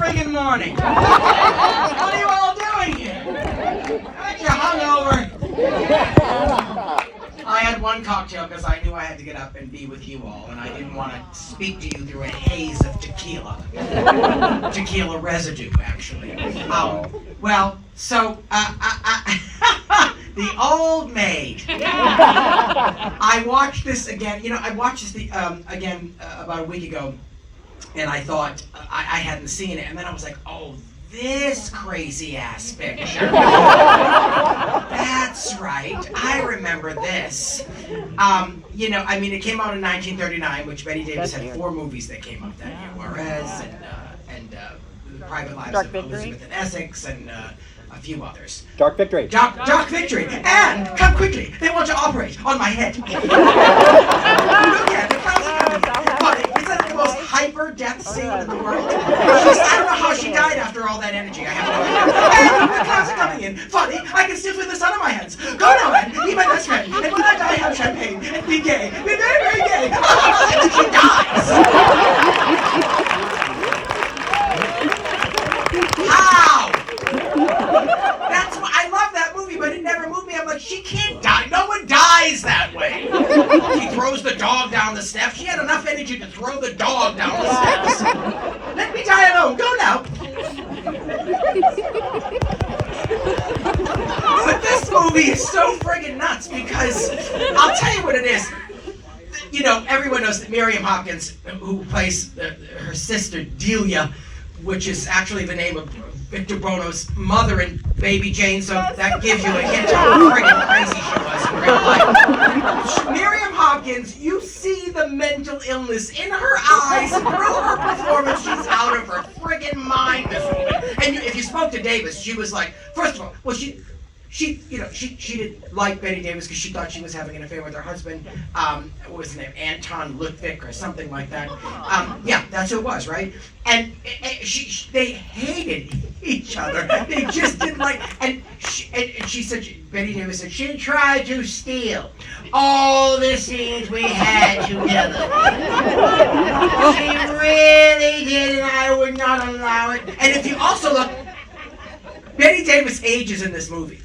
friggin' morning. What are you all doing here? Aren't you hungover? I had one cocktail because I knew I had to get up and be with you all, and I didn't want to speak to you through a haze of tequila. Tequila residue, actually. The old maid. I watched this again. I watched this again about a week ago, and I thought I hadn't seen it, and then I was like, oh, this crazy ass picture. That's right. I remember this. It came out in 1939, which Betty Davis had 4 movies that came out that year: Juarez and The Private Lives of Elizabeth and Essex and a few others. Dark Victory. Dark Victory. And come quickly. They want to operate on my head. Look at the crowd's coming. But is that the most hyper death scene in the world? I don't know how she died after all that energy. I have no idea. And the crowds are coming in. Funny, I can still feel the sun on my hands. Go now, man. Be my best friend. And when I die, have champagne. And be gay. Be very, very gay. And then she dies. How? That's why I love that movie, but it never moved me. I'm like, she can't die. No one dies that way. She throws the dog down the steps. She had enough energy to throw the dog down the steps. Let me die alone. Go now. But this movie is so friggin' nuts because I'll tell you what it is. Everyone knows that Miriam Hopkins, who plays her sister Delia, which is actually the name of Victor Bono's mother and Baby Jane, so that gives you a hint of how friggin' crazy she was in real life. Miriam Hopkins, you see the mental illness in her eyes through her performance. She's out of her friggin' mind, this woman. And if you spoke to Davis, she was like, first of all, she didn't like Betty Davis because she thought she was having an affair with her husband. What was his name? Anton Ludwig or something like that. Yeah, that's who it was, right? And they hated each other. They just didn't like. And she said, Betty Davis said, she tried to steal all the scenes we had together. She really did, and I would not allow it. And if you also look, Betty Davis ages in this movie.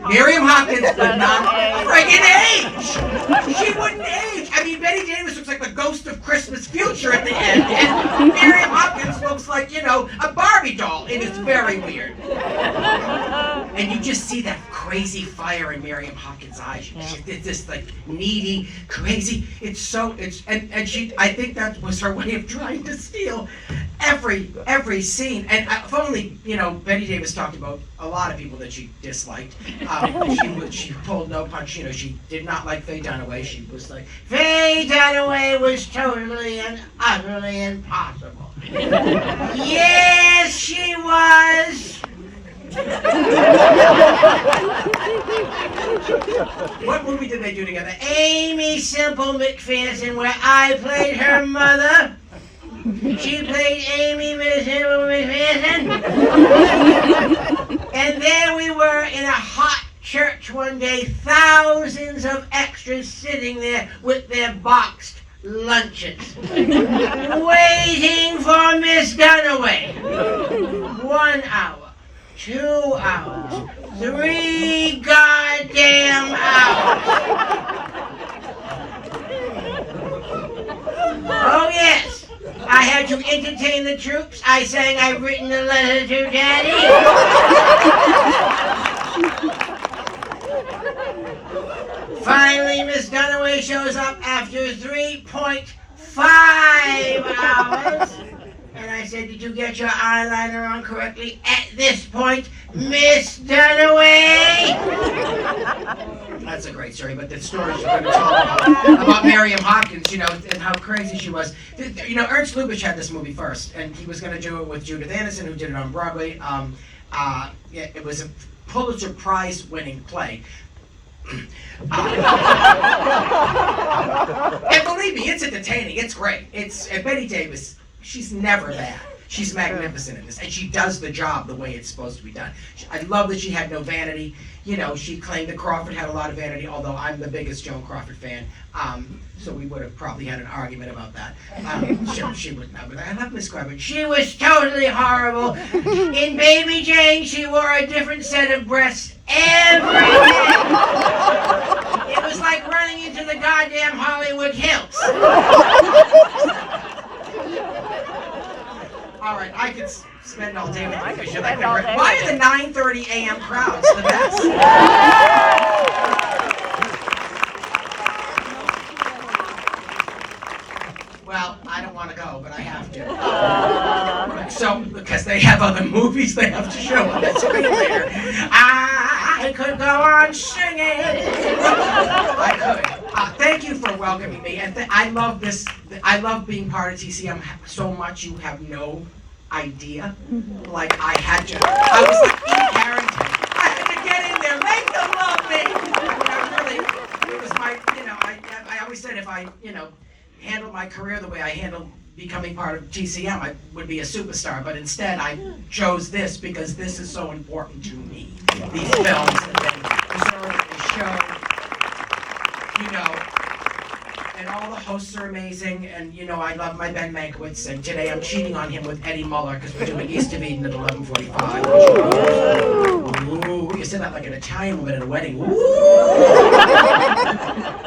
Miriam Hopkins would not friggin' age! She wouldn't age! I mean, Betty Davis looks like the ghost of Christmas future at the end, and Miriam Hopkins looks like, a Barbie doll. It is very weird. And you just see that crazy fire in Miriam Hopkins' eyes. It's this, needy, crazy, I think that was her way of trying to steal every scene. And if only, Betty Davis talked about a lot of people that she disliked. She pulled no punch. She did not like Faye Dunaway. She was like, Faye Dunaway was totally and utterly impossible. Yes, she was. What movie did they do together? Amy Semple McPherson, where I played her mother. She played Amy Semple McPherson. And there we were in a hot church one day, thousands of extras sitting there with their boxed lunches, waiting for Miss Dunaway. 1 hour, 2 hours, 3 goddamn hours. Oh yes. I had to entertain the troops. I sang I've written a letter to Daddy. Finally, Miss Dunaway shows up after 3.5 hours. And I said, did you get your eyeliner on correctly at this point, Miss Dunaway? That's a great story, but the stories you're going to talk about Miriam Hopkins, and how crazy she was. Ernst Lubitsch had this movie first, and he was going to do it with Judith Anderson, who did it on Broadway. It was a Pulitzer Prize-winning play. And believe me, it's entertaining. It's great. Betty Davis. She's never bad. She's magnificent in this, and she does the job the way it's supposed to be done. I love that she had no vanity. You know, she claimed that Crawford had a lot of vanity, although I'm the biggest Joan Crawford fan. So we would have probably had an argument about that. She wouldn't have, but I love Miss Crawford. She was totally horrible. In Baby Jane, she wore a different set of breasts every day. It was like running into the goddamn Hollywood Hills. All right, I could spend all day with you because you're like, why are the 9:30 a.m. crowds the best? Well, I don't want to go, but I have to. So, because they have other movies they have to show on the screen later. I could go on singing. I could. Thank you for welcoming me, and I love this. I love being part of TCM so much. You have no idea. Like I was like in Carrington. I had to get in there, make them love me. It was my, I always said if I, handled my career the way I handled becoming part of TCM, I would be a superstar. But instead, I chose this because this is so important to me. These films and then preserved the show, and all the hosts are amazing. And I love my Ben Mankiewicz. And today I'm cheating on him with Eddie Muller because we're doing East of Eden at 11:45. Ooh, you said that like an Italian woman at a wedding.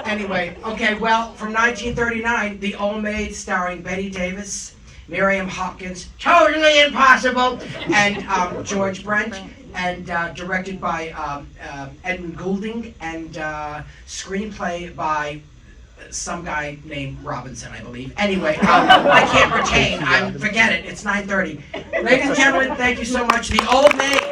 Anyway, okay, well, from 1939, The Old Maid, starring Bette Davis, Miriam Hopkins, totally impossible, and George Brent, and directed by Edmund Goulding, and screenplay by some guy named Robinson, I believe. Anyway, I can't retain. Forget it. It's 9:30. Ladies and gentlemen, thank you so much. The Old Maid.